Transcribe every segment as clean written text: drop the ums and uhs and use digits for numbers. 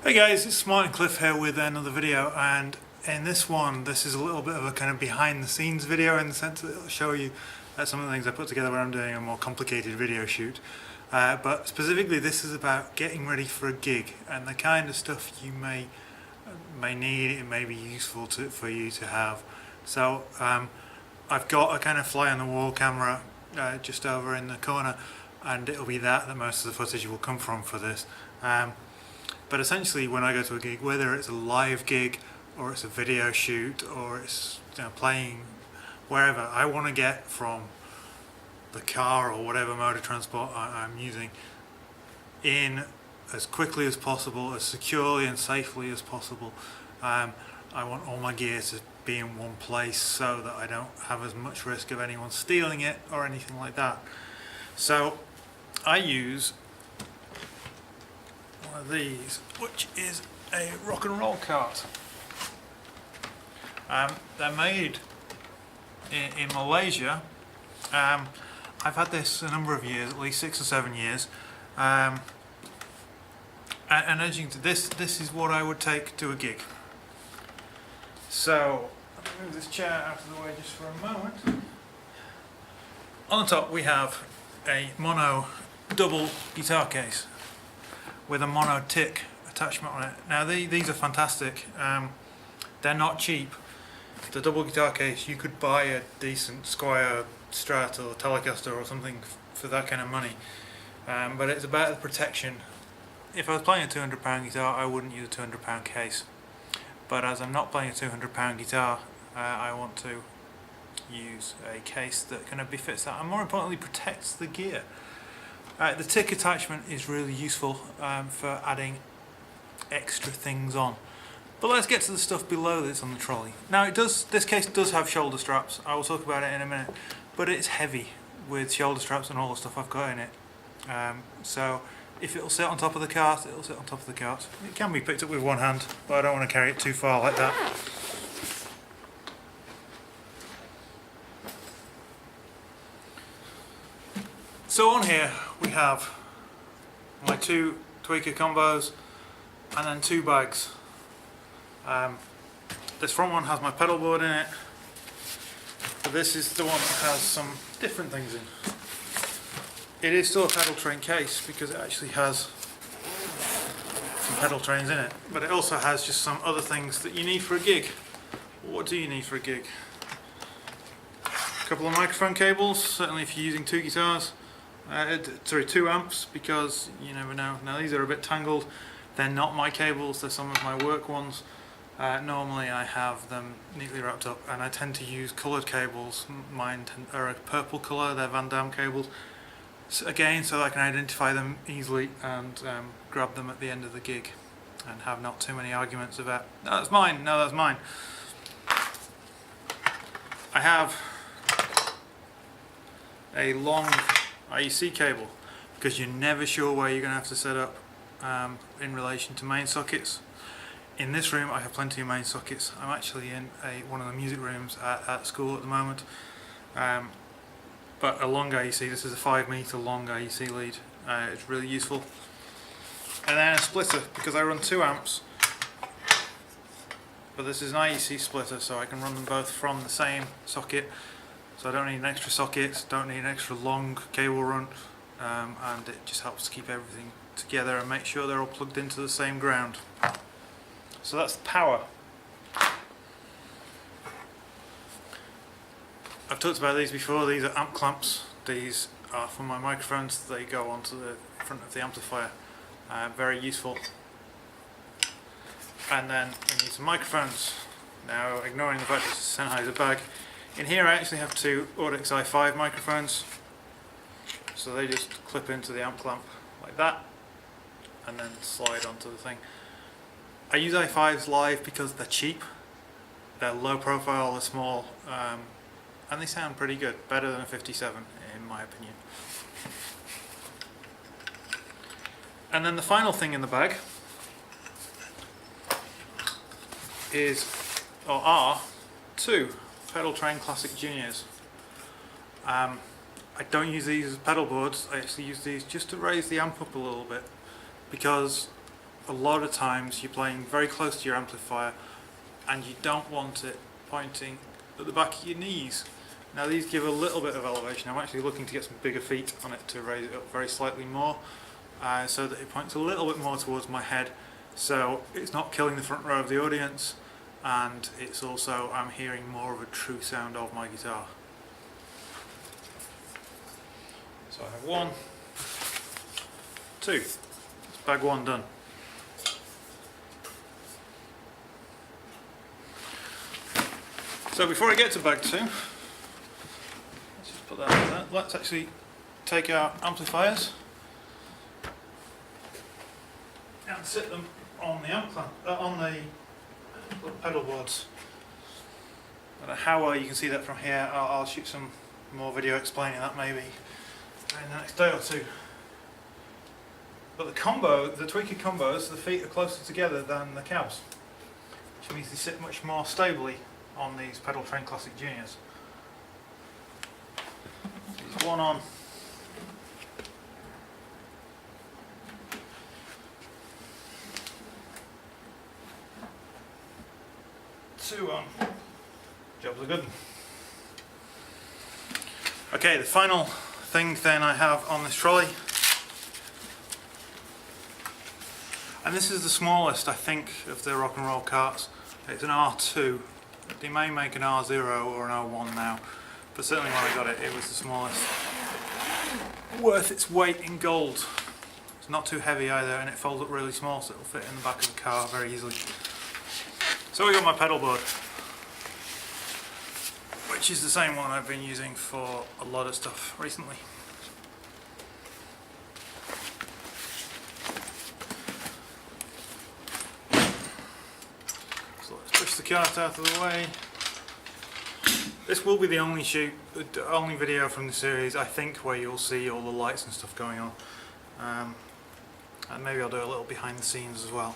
Hey guys, it's Smart and Cliff here with another video, and in this one, this is a little bit of a kind of behind the scenes video in the sense that it'll show you some of the things I put together when I'm doing a more complicated video shoot. But specifically this is about getting ready for a gig and the kind of stuff you may need. It may be useful for you to have. So I've got a kind of fly on the wall camera just over in the corner, and it'll be that most of the footage will come from for this. But essentially when I go to a gig, whether it's a live gig or it's a video shoot or it's playing wherever, I want to get from the car or whatever mode of transport I'm using in as quickly as possible, as securely and safely as possible. I want all my gear to be in one place so that I don't have as much risk of anyone stealing it or anything like that. So I use one of these, which is a rock and roll cart. They're made in Malaysia. I've had this a number of years, at least 6 or 7 years, and as you can see, this is what I would take to a gig. So let me move this chair out of the way just for a moment. On the top we have a mono double guitar case with a mono tick attachment on it. Now these are fantastic. They're not cheap. The double guitar case, you could buy a decent Squier Strat or Telecaster or something for that kind of money, but it's about the protection. If I was playing a £200 guitar, I wouldn't use a £200 case, but as I'm not playing a £200 guitar, I want to use a case that kind of befits that and more importantly protects the gear. The tick attachment is really useful for adding extra things on. But let's get to the stuff below that's on the trolley. Now this case does have shoulder straps. I will talk about it in a minute, but it's heavy with shoulder straps and all the stuff I've got in it. So if it'll sit on top of the cart, it'll sit on top of the cart. It can be picked up with one hand, but I don't want to carry it too far like that. So on here we have my 2 tweaker combos and then 2 bags. This front one has my pedal board in it, but this is the one that has some different things in. It is still a pedal train case because it actually has some pedal trains in it, but it also has just some other things that you need for a gig. What do you need for a gig? A couple of microphone cables, certainly if you're using 2 guitars. 2 amps, because you never know. Now these are a bit tangled. They're not my cables, they're some of my work ones. Normally I have them neatly wrapped up, and I tend to use coloured cables. Mine are a purple colour, they're Van Damme cables. So again, so I can identify them easily and grab them at the end of the gig and have not too many arguments about, no that's mine, no that's mine. I have a long IEC cable because you're never sure where you're going to have to set up in relation to main sockets. In this room I have plenty of main sockets. I'm actually in one of the music rooms at school at the moment, but a long IEC, this is a 5 meter long IEC lead, it's really useful. And then a splitter, because I run 2 amps, but this is an IEC splitter, so I can run them both from the same socket. So I don't need an extra socket, don't need an extra long cable run, and it just helps to keep everything together and make sure they're all plugged into the same ground. So that's the power. I've talked about these before. These are amp clamps. These are for my microphones. They go onto the front of the amplifier. Very useful. And then we need some microphones. Now, ignoring the fact it's a Sennheiser bag, in here I actually have 2 Audix i5 microphones, so they just clip into the amp clamp like that and then slide onto the thing. I use i5s live because they're cheap, they're low profile, they're small, and they sound pretty good, better than a 57 in my opinion. And then the final thing in the bag are 2 Pedal Train Classic Juniors. I don't use these as pedal boards, I actually use these just to raise the amp up a little bit, because a lot of times you're playing very close to your amplifier and you don't want it pointing at the back of your knees. Now these give a little bit of elevation. I'm actually looking to get some bigger feet on it to raise it up very slightly more, so that it points a little bit more towards my head, so it's not killing the front row of the audience, and it's also, I'm hearing more of a true sound of my guitar. So I have 1, 2, that's bag 1 done. So before I get to bag 2, let's just put that in there. Let's actually take our amplifiers and sit them on the on the little pedal boards. I don't know how well you can see that from here. I'll shoot some more video explaining that maybe in the next day or two. But the tweaker combos, the feet are closer together than the cabs, which means they sit much more stably on these Pedal Train Classic Juniors. There's 1 on. 2 on. Job's a good one. Okay, the final thing then I have on this trolley, and this is the smallest I think of the rock and roll carts. It's an R2. They may make an R0 or an R1 now, but certainly when I got it, it was the smallest. Worth its weight in gold. It's not too heavy either, and it folds up really small, so it'll fit in the back of the car very easily. So we got my pedal board, which is the same one I've been using for a lot of stuff recently. So let's push the cart out of the way. This will be the only video from the series, I think, where you'll see all the lights and stuff going on. And maybe I'll do a little behind the scenes as well.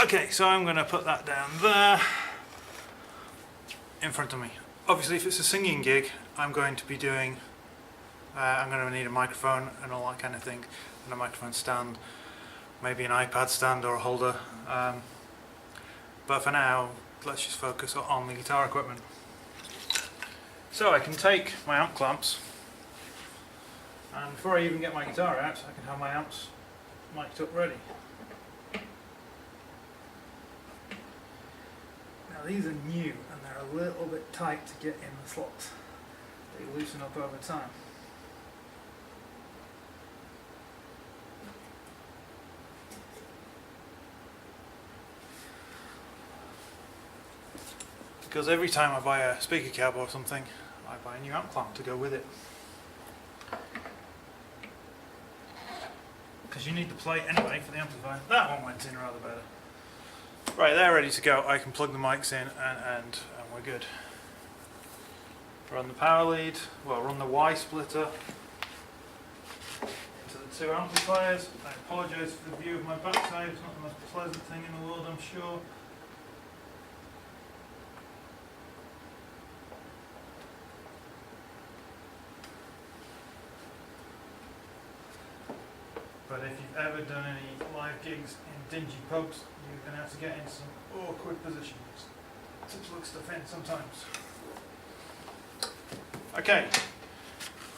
Okay, so I'm going to put that down there in front of me. Obviously, if it's a singing gig, I'm going to be doing, I'm going to need a microphone and all that kind of thing, and a microphone stand, maybe an iPad stand or a holder. But for now, let's just focus on the guitar equipment. So I can take my amp clamps, and before I even get my guitar out, I can have my amps mic'd up ready. Now these are new and they're a little bit tight to get in the slots. They loosen up over time. Because every time I buy a speaker cab or something, I buy a new amp clamp to go with it. Because you need the plate anyway for the amplifier. That one went in rather better. Right, they're ready to go. I can plug the mics in and we're good. Run the power lead, well, run the Y splitter into the 2 amplifiers. I apologise for the view of my backside, it's not the most pleasant thing in the world, I'm sure. But if you've ever done any live gigs in dingy pubs, you're going to have to get in some awkward positions to plug stuff in sometimes. Okay,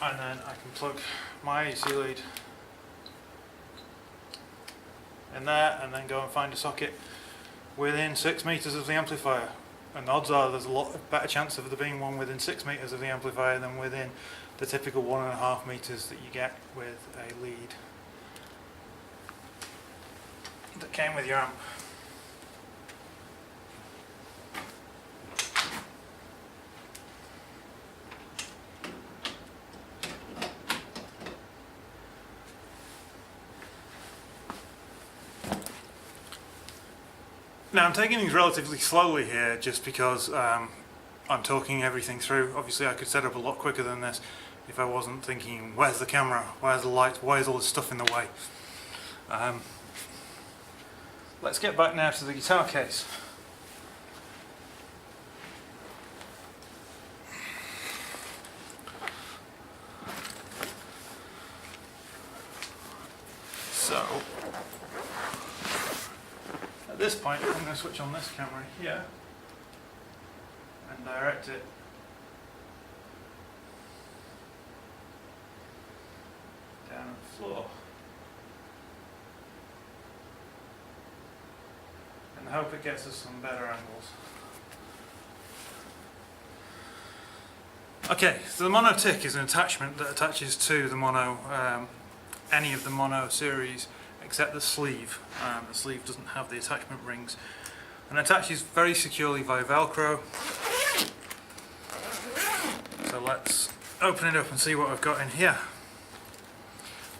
and then I can plug my AC lead in there and then go and find a socket within 6 meters of the amplifier. And odds are there's a lot better chance of there being one within 6 meters of the amplifier than within the typical 1.5 meters that you get with a lead that came with your amp. Now I'm taking things relatively slowly here just because I'm talking everything through. Obviously I could set up a lot quicker than this if I wasn't thinking, where's the camera, where's the lights, why is all this stuff in the way? Let's get back now to the guitar case. So this point I'm going to switch on this camera here and direct it down the floor. And I hope it gets us some better angles. Okay, so the mono tick is an attachment that attaches to the mono, any of the mono series except the sleeve. The sleeve doesn't have the attachment rings and attaches very securely via Velcro. So let's open it up and see what I've got in here.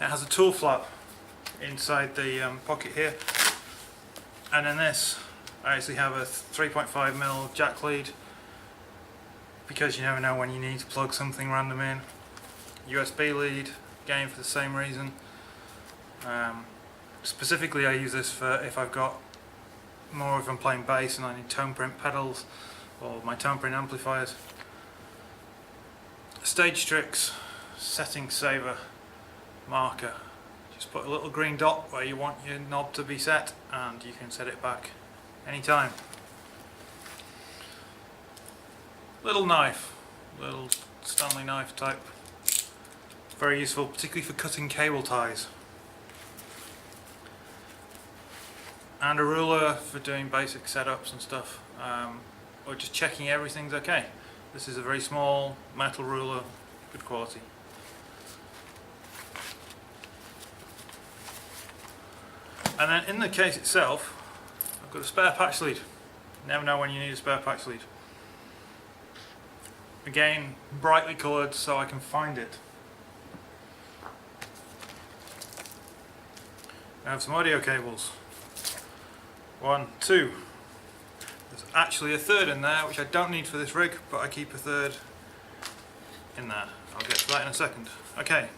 It has a tool flap inside the pocket here, and in this I actually have a 3.5mm jack lead, because you never know when you need to plug something random in. USB lead, again for the same reason. Specifically I use this for if I've got more if I'm playing bass and I need tone print pedals or my tone print amplifiers. Stage tricks, setting saver, marker. Just put a little green dot where you want your knob to be set and you can set it back anytime. Little knife, little Stanley knife type. Very useful, particularly for cutting cable ties. And a ruler for doing basic setups and stuff, or just checking everything's okay. This is a very small metal ruler, good quality. And then in the case itself, I've got a spare patch lead. Never know when you need a spare patch lead. Again, brightly coloured so I can find it. I have some audio cables. 1, 2. There's actually a third in there, which I don't need for this rig, but I keep a third in there. I'll get to that in a second. Okay.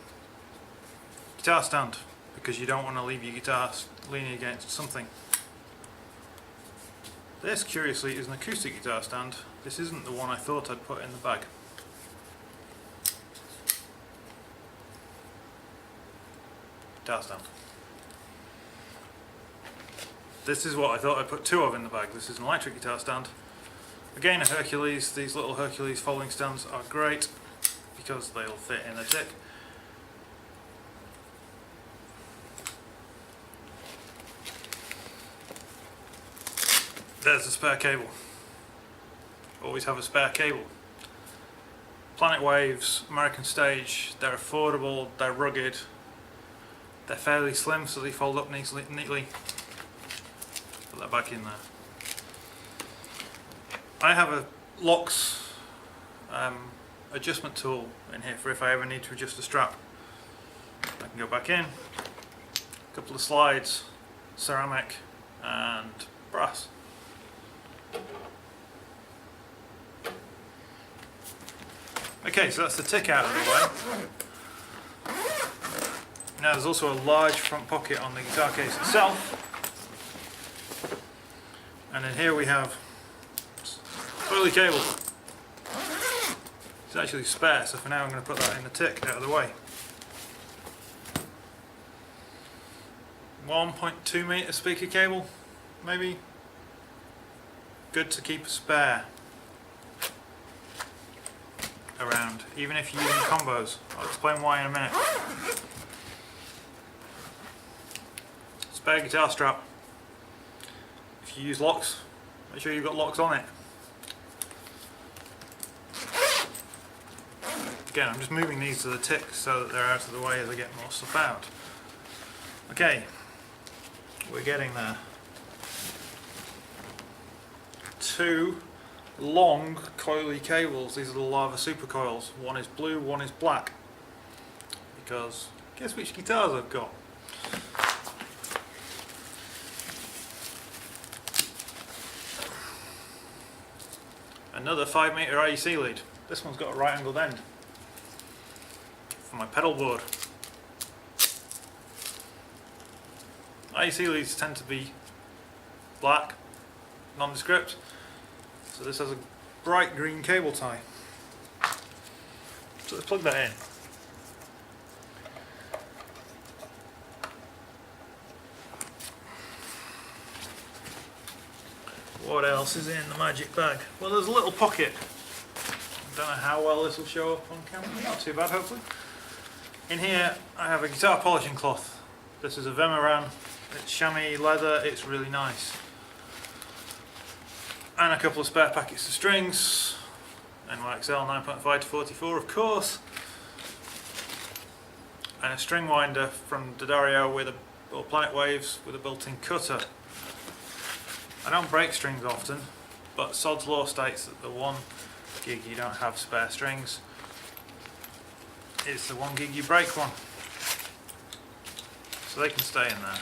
Guitar stand, because you don't want to leave your guitar leaning against something. This, curiously, is an acoustic guitar stand. This isn't the one I thought I'd put in the bag. Guitar stand. This is what I thought I'd put two of in the bag. This is an electric guitar stand. Again, a Hercules. These little Hercules folding stands are great because they'll fit in the tick. There's the spare cable. Always have a spare cable. Planet Waves, American Stage, they're affordable, they're rugged, they're fairly slim so they fold up neatly. Put that back in there. I have a locks adjustment tool in here for if I ever need to adjust a strap. I can go back in, a couple of slides, ceramic and brass. Okay, so that's the tick out of the way. Now there's also a large front pocket on the guitar case itself. And then here we have oily cable. It's actually spare, so for now I'm going to put that in the tick out of the way. 1.2 meter speaker cable, maybe. Good to keep a spare around, even if you're using combos. I'll explain why in a minute. Spare guitar strap. If you use locks, make sure you've got locks on it. Again, I'm just moving these to the tick so that they're out of the way as I get more stuff out. Okay, we're getting there. Two long coily cables. These are the Lava Super Coils. One is blue, one is black. Because guess which guitars I've got? Another 5 meter IEC lead. This one's got a right angled end for my pedal board. IEC leads tend to be black, nondescript. So this has a bright green cable tie. So let's plug that in. What else is in the magic bag? Well, there's a little pocket. I don't know how well this will show up on camera. Not too bad, hopefully. In here, I have a guitar polishing cloth. This is a Vemoran. It's chamois leather. It's really nice. And a couple of spare packets of strings. NYXL 9.5 to 44, of course. And a string winder from D'Addario or Planet Waves with a built-in cutter. I don't break strings often, but Sod's Law states that the one gig you don't have spare strings, it's the one gig you break one. So they can stay in there.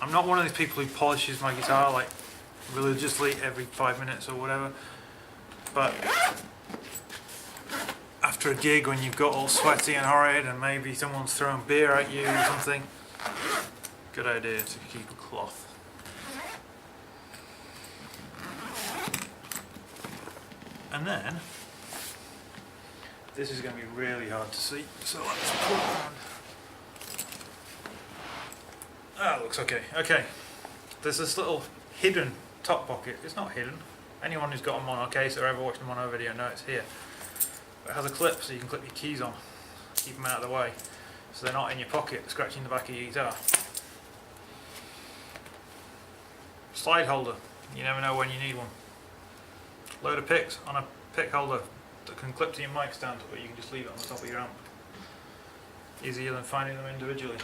I'm not one of these people who polishes my guitar like religiously every 5 minutes or whatever, but after a gig when you've got all sweaty and horrid and maybe someone's throwing beer at you or something, good idea to keep a cloth. And then, this is going to be really hard to see, so let's pull it around. Ah, looks okay. Okay, there's this little hidden top pocket. It's not hidden. Anyone who's got a mono case or ever watched a mono video know it's here. But it has a clip so you can clip your keys on, keep them out of the way, so they're not in your pocket, scratching the back of your guitar. Slide holder, you never know when you need one. Load of picks on a pick holder that can clip to your mic stand, or you can just leave it on the top of your amp. Easier than finding them individually.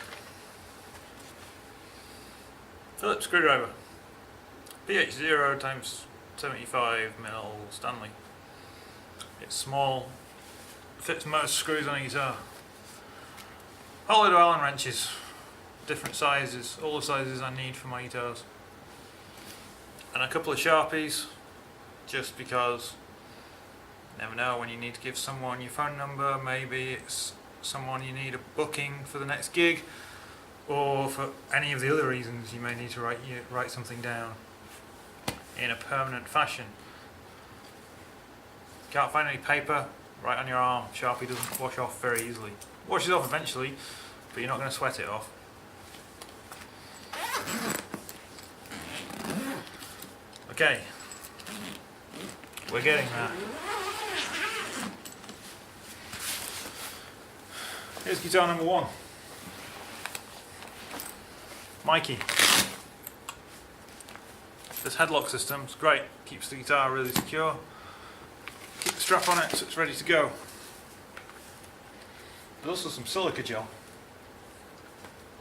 Phillips screwdriver. PH0 times 75mm Stanley. It's small, fits most screws on a guitar. Whole load of Allen wrenches, different sizes, all the sizes I need for my guitars. And a couple of Sharpies, just because you never know when you need to give someone your phone number. Maybe it's someone you need a booking for the next gig, or for any of the other reasons you may need to write something down in a permanent fashion. Can't find any paper, write on your arm. Sharpie doesn't wash off very easily. Washes off eventually, but you're not going to sweat it off. Okay, we're getting there. Here's guitar number 1. Mikey. This headlock system's great, keeps the guitar really secure. Keep the strap on it so it's ready to go. There's also some silica gel.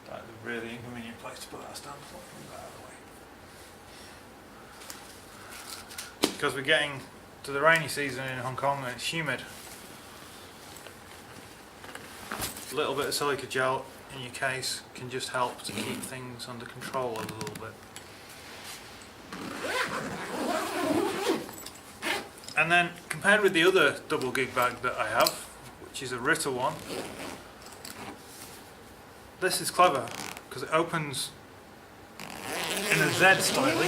That's a really inconvenient place to put that stand. Move that out of the way. Because we're getting to the rainy season in Hong Kong and it's humid. A little bit of silica gel in your case can just help to keep things under control a little bit. And then compared with the other double gig bag that I have, which is a Ritter one, this is clever because it opens in a Z style,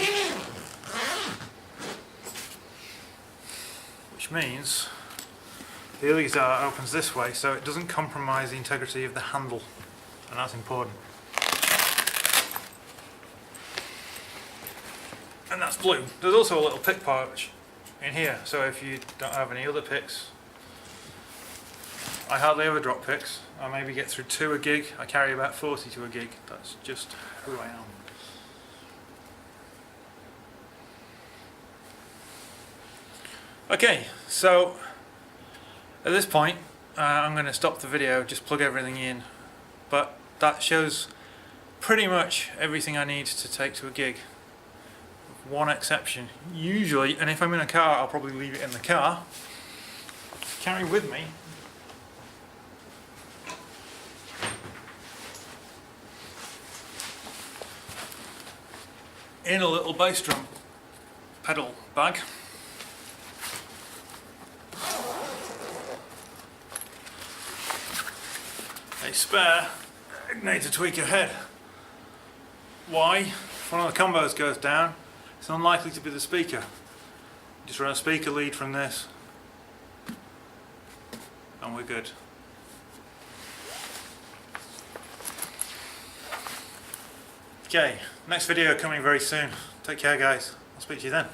which means the other guitar opens this way so it doesn't compromise the integrity of the handle, and that's important. And that's blue. There's also a little pick pouch in here, so if you don't have any other picks, I hardly ever drop picks. I maybe get through 2 a gig. I carry about 40 to a gig. That's just who I am. Okay, so at this point I'm going to stop the video, just plug everything in, but that shows pretty much everything I need to take to a gig. One exception, usually, and if I'm in a car I'll probably leave it in the car, carry with me in a little bass drum pedal bag. A spare igniter tweaker head. Why? If one of the combos goes down, it's unlikely to be the speaker. Just run a speaker lead from this and we're good. Okay, next video coming very soon. Take care guys, I'll speak to you then.